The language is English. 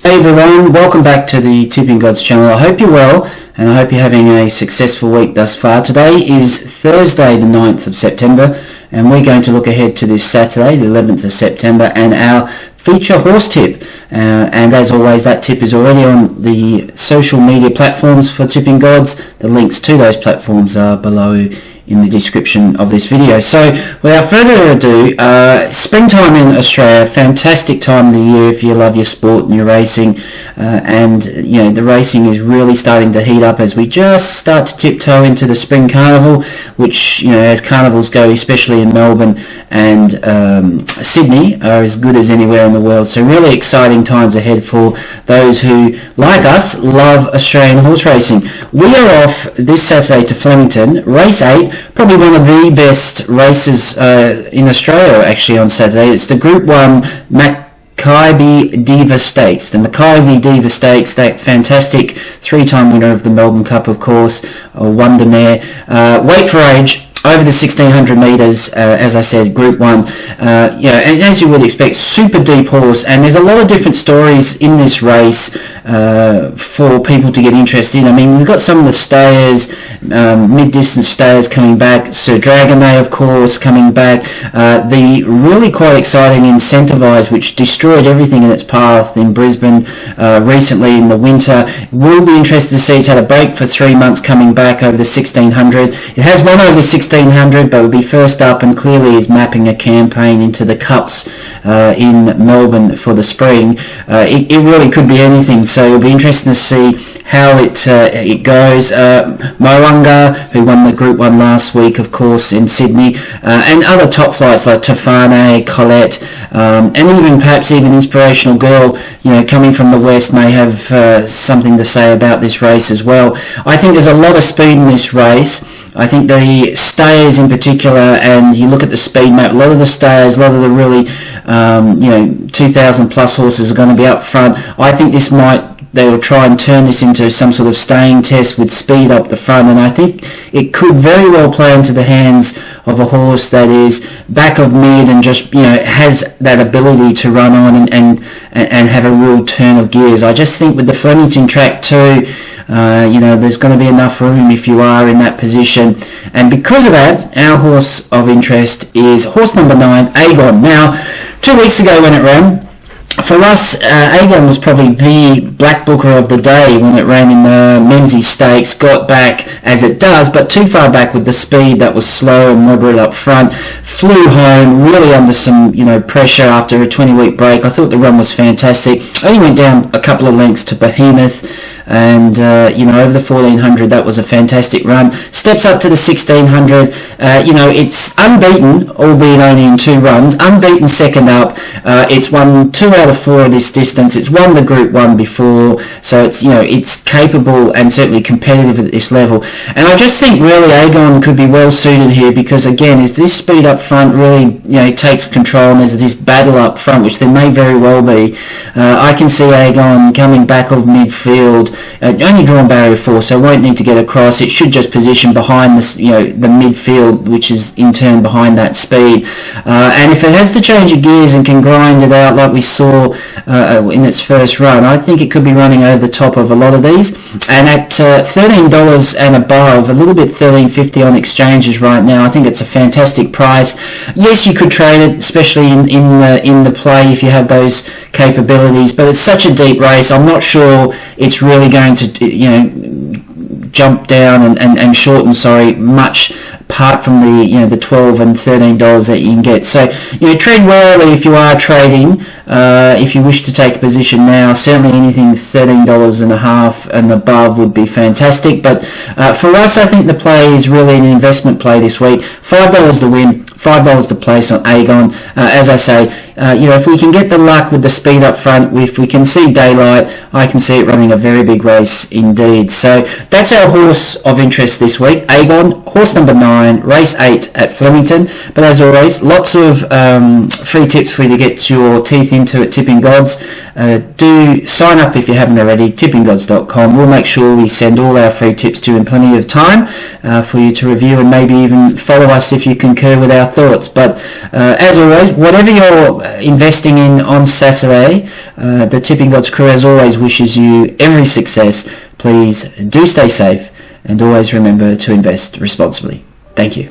Hey everyone, welcome back to the Tipping Gods channel. I hope you're well and I hope you're having a successful week thus far. Today is Thursday the 9th of September and we're going to look ahead to this Saturday the 11th of September and our feature horse tip. And as always, that tip is already on the social media platforms for Tipping Gods. The links to those platforms are below in the description of this video. So without further ado, springtime in Australia, fantastic time of the year if you love your sport and your racing, and you know the racing is really starting to heat up as we just start to tiptoe into the spring carnival, which, you know, as carnivals go, especially in Melbourne and Sydney, are as good as anywhere in the world. So really exciting times ahead for those who, like us, love Australian horse racing. We are off this Saturday to Flemington, race 8, probably one of the best races in Australia actually on Saturday. It's the Group 1 Makybe Diva Stakes. The Makybe Diva Stakes, that fantastic three-time winner of the Melbourne Cup, of course, a wonder mare. Weight for age, over the 1600 metres, as I said, Group 1. Yeah, and as you would expect, super deep horse, and there's a lot of different stories in this race for people to get interested in. I mean, we've got some of the stayers, mid-distance stayers coming back, Sir Dragonay, of course, coming back. The really quite exciting Incentivise, which destroyed everything in its path in Brisbane recently in the winter. We'll be interested to see. It's had a break for 3 months, coming back over the 1600. It has won over 1600, but will be first up and clearly is mapping a campaign into the Cups in Melbourne for the spring. It really could be anything, so it'll be interesting to see how it goes. Moanga, who won the Group 1 last week, of course, in Sydney, and other top flights like Tofane, Colette, and even perhaps even Inspirational Girl, you know, coming from the West, may have something to say about this race as well. I think there's a lot of speed in this race. I think the stayers in particular, and you look at the speed map, a lot of the stayers, a lot of the really, 2,000 plus horses are going to be up front. I think they will try and turn this into some sort of staying test with speed up the front, and I think it could very well play into the hands of a horse that is back of mid and just, you know, has that ability to run on and have a real turn of gears. I just think with the Flemington track too, there's going to be enough room if you are in that position. And because of that, our horse of interest is horse number 9, Agon. Now, 2 weeks ago when it ran, for us, Agon was probably the black booker of the day when it ran in the Memsie Stakes. Got back as it does, but too far back with the speed that was slow and moderate up front. Flew home, really under some pressure after a 20-week break. I thought the run was fantastic. Only went down a couple of lengths to Behemoth, and over the 1400, that was a fantastic run. Steps up to the 1600. It's unbeaten, albeit only in 2 runs. Unbeaten second up. It's won 2 out of 4 of this distance. It's won the Group 1 before, so it's capable and certainly competitive at this level. And I just think really Agon could be well suited here, because again, if this speed up front really takes control and there's this battle up front, which there may very well be, I can see Agon coming back of midfield. Only drawn barrier 4, so won't need to get across. It should just position behind this, the midfield, which is in turn behind that speed. And if it has to change of gears and can grind it out like we saw in its first run, I think it could be running over the top of a lot of these. And at $13 and above, a little bit $13.50 on exchanges right now, I think it's a fantastic price. Yes, you could trade it, especially in the play if you have those capabilities, but it's such a deep race. I'm not sure it's really going to jump down and shorten much, apart from the $12 and $13 that you can get. So tread warily if you are trading. If you wish to take a position now, certainly anything $13.50 and above would be fantastic. But for us, I think the play is really an investment play this week. $5 to win, $5 to place on Agon. As I say, if we can get the luck with the speed up front, if we can see daylight, I can see it running a very big race indeed. So that's our horse of interest this week, Agon, horse number 9, race 8 at Flemington. But as always, lots of free tips for you to get your teeth into at Tipping Gods. Do sign up if you haven't already, tippinggods.com. We'll make sure we send all our free tips to you in plenty of time for you to review, and maybe even follow us if you concur with our thoughts. But as always, whatever your investing in on Saturday. The Tipping Gods crew, as always, wishes you every success. Please do stay safe and always remember to invest responsibly. Thank you.